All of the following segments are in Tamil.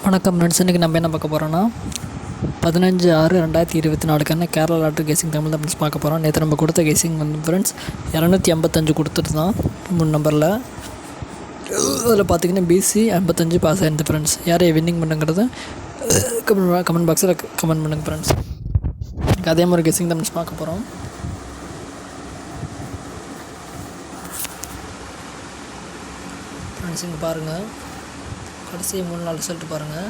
வணக்கம் ஃப்ரெண்ட்ஸ். இன்றைக்கி நம்ம என்ன பார்க்க போகிறோன்னா 15/6/2024 கேரளா லாட்ரி கேசிங் தமிழ் தான் ஃப்ரெண்ட்ஸ் பார்க்க போகிறோம். நேற்று நம்ம கொடுத்த கேசிங் வந்து ஃப்ரெண்ட்ஸ் 255 கொடுத்துட்டு தான் 3 நம்பரில். அதில் பார்த்திங்கன்னா பிசி 55 பாஸ் ஆயிருந்து ஃப்ரெண்ட்ஸ். யார் வின்னிங் பண்ணுங்கிறது கமெண்ட் பாக்ஸில் கமெண்ட் பண்ணுங்கள் ஃப்ரெண்ட்ஸ். அதே மாதிரி கேசிங் தான் ஃப்ரெண்ட்ஸ் பார்க்க போகிறோம். ஃப்ரெண்ட்ஸ் இங்கே பாருங்கள், கடைசி 3-4 ரிசல்ட் பாருங்கள்.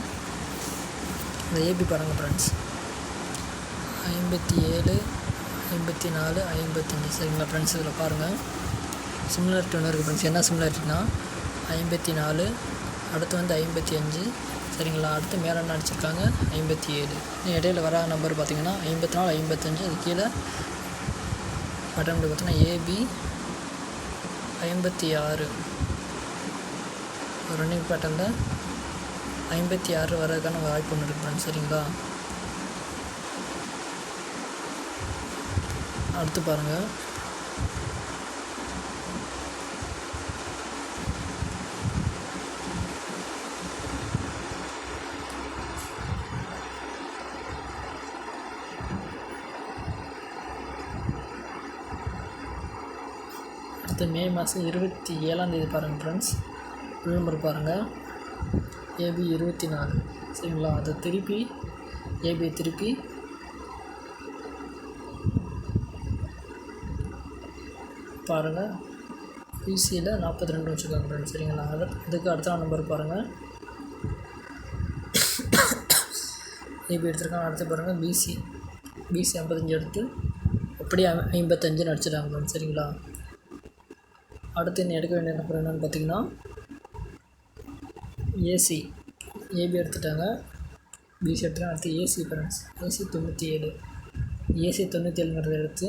இந்த ஏபி பாருங்கள் ஃப்ரெண்ட்ஸ், 57, 54, 55 சரிங்களா ஃப்ரெண்ட்ஸ். இதில் பாருங்கள் சிமிலாரிட்டி ஒன்று இருக்குது ஃப்ரெண்ட்ஸ். என்ன சிமிலாரிட்டினா 54, அடுத்து வந்து 55 சரிங்களா. அடுத்து மேலே என்ன அடிச்சிருக்காங்க 57. இடையில வர நம்பர் பார்த்திங்கன்னா 54, 55. அது கீழே பட்டன் பார்த்தீங்கன்னா ஏபி 56 ரன்னிங் பேட்டர்னில் 56 வர்றதுக்கான வாய்ப்பு ஒன்று இருக்குது ஃப்ரெண்ட்ஸ் சரிங்களா. அடுத்து பாருங்கள், அடுத்து மே மாதம் 27 பாருங்கள் ஃப்ரெண்ட்ஸ். ஃபுல் நம்பர் பாருங்கள், ஏபி 24 சரிங்களா. அதை திருப்பி ஏபி திருப்பி பாருங்கள், பிசியில் 42 வச்சுருக்காங்க ஃப்ரெண்ட்ஸ் சரிங்களா. அதுக்கு அடுத்த நம்பர் பாருங்கள், ஏபி எடுத்துருக்காங்க. அடுத்து பாருங்கள் பிசி 55 எடுத்து அப்படியே 55 அடிச்சிட்டாங்க ஃப்ரெண்ட்ஸ் சரிங்களா. அடுத்து இன்னும் எடுக்க வேண்டிய நம்பர் என்னென்னு பார்த்தீங்கன்னா ஏசி. ஏபி எடுத்துட்டாங்க, பிசி எடுத்துட்டாங்க. அடுத்து ஏசி ஃப்ரெண்ட்ஸ், ஏசி 97. ஏசி 97ங்கிறத எடுத்து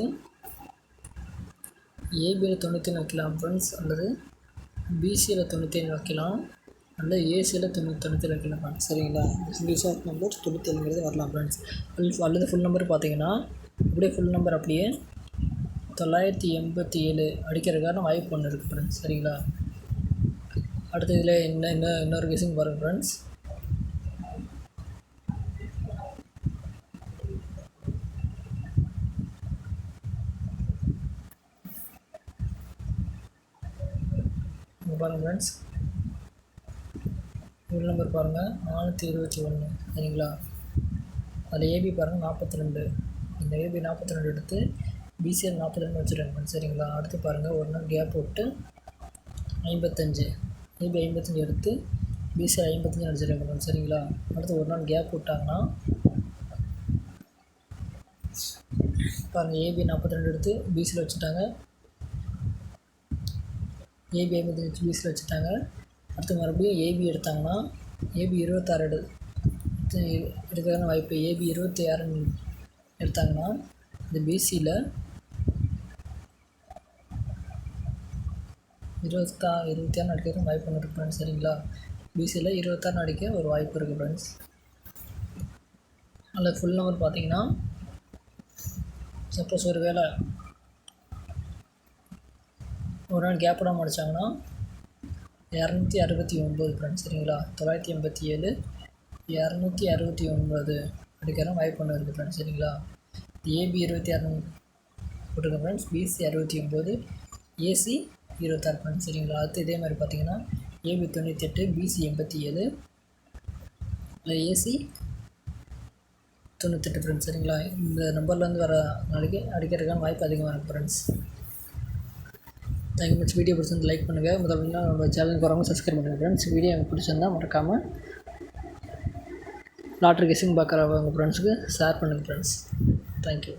ஏபியில் 97 வைக்கலாம் ஃப்ரெண்ட்ஸ், அல்லது பிசியில் 97 வைக்கலாம், அல்லது ஏசியில் 97 வைக்கலாம் ஃப்ரெண்ட்ஸ் சரிங்களா. பிசாப் நம்பர் 97ங்கிறது வரலாம் ஃப்ரெண்ட்ஸ். அல்லது ஃபுல் நம்பர் பார்த்தீங்கன்னா அப்படியே ஃபுல் நம்பர் அப்படியே 987 அடிக்கிறதுக்கான வாய்ப்பு ஒன்று இருக்குது ஃப்ரெண்ட்ஸ் சரிங்களா. அடுத்து இதில் இன்னொரு கேசிங் பாருங்கள் ஃப்ரெண்ட்ஸ். இங்கே பாருங்கள் ஃப்ரெண்ட்ஸ், ஃபுல் நம்பர் பாருங்கள் 421 சரிங்களா. அதில் ஏபி பாருங்கள் 42. இந்த ஏபி 42 எடுத்து பிசிஎல் 42 வச்சுருக்காங்க சரிங்களா. அடுத்து பாருங்கள் ஒரு நாள் கேப் விட்டு 55, ஏபி 55 எடுத்து பிசிஎல் 55 அடிச்சிருக்காங்க சரிங்களா. அடுத்து ஒரு நாள் கேப் விட்டாங்கன்னா பாருங்கள், ஏபி 42 எடுத்து பிசியில் வச்சுட்டாங்க, ஏபி 55 வச்சு பிசியில் வச்சுட்டாங்க. அடுத்து மறுபடியும் ஏபி எடுத்தாங்கன்னா ஏபி 26 எடுக்கிறதான வாய்ப்பு. ஏபி 26 எடுத்தாங்கன்னா இந்த பிசியில் 26 அடிக்கிறதுக்கு வாய்ப்பு ஒன்று இருக்குது ஃப்ரெண்ட்ஸ் சரிங்களா. பிசியில் 26 அடிக்க ஒரு வாய்ப்பு இருக்குது ஃப்ரெண்ட்ஸ். அதில் ஃபுல் நம்பர் பார்த்தீங்கன்னா சப்போஸ் ஒரு வேளை ஒரு நாள் கேப் விடாமல் அடித்தாங்கன்னா 269 ஃப்ரெண்ட்ஸ் சரிங்களா. 987, 269 அடிக்கிற வாய்ப்பு ஒன்று இருக்குது ஃப்ரெண்ட்ஸ் சரிங்களா. ஏபி 26 போட்டிருக்க ஃப்ரெண்ட்ஸ், பிசி 69, ஏசி 26 ஃப்ரெண்ட்ஸ் சரிங்களா. அடுத்து இதே மாதிரி பார்த்தீங்கன்னா ஏபி 98, பிசி 87, இல்லை ஏசி 98 ஃப்ரெண்ட்ஸ் சரிங்களா. இந்த நம்பர்லேருந்து வர நாளைக்கு அடிக்கிறதுக்கான வாய்ப்பு அதிகமாக இருக்குது ஃப்ரெண்ட்ஸ். Thank you friends. வீடியோ பிடிச்சிருந்து லைக் பண்ணுங்கள். முதல்ல நம்ம சேனலுக்கு வரவங்க சப்ஸ்கிரைப் பண்ணுங்கள் ஃப்ரெண்ட்ஸ். வீடியோ எனக்கு பிடிச்சிருந்தா மறக்காமல் லாட்ரி கேசிங் பார்க்குறவங்க ஃப்ரெண்ட்ஸுக்கு ஷேர் பண்ணுங்கள் ஃப்ரெண்ட்ஸ். தேங்க்யூ.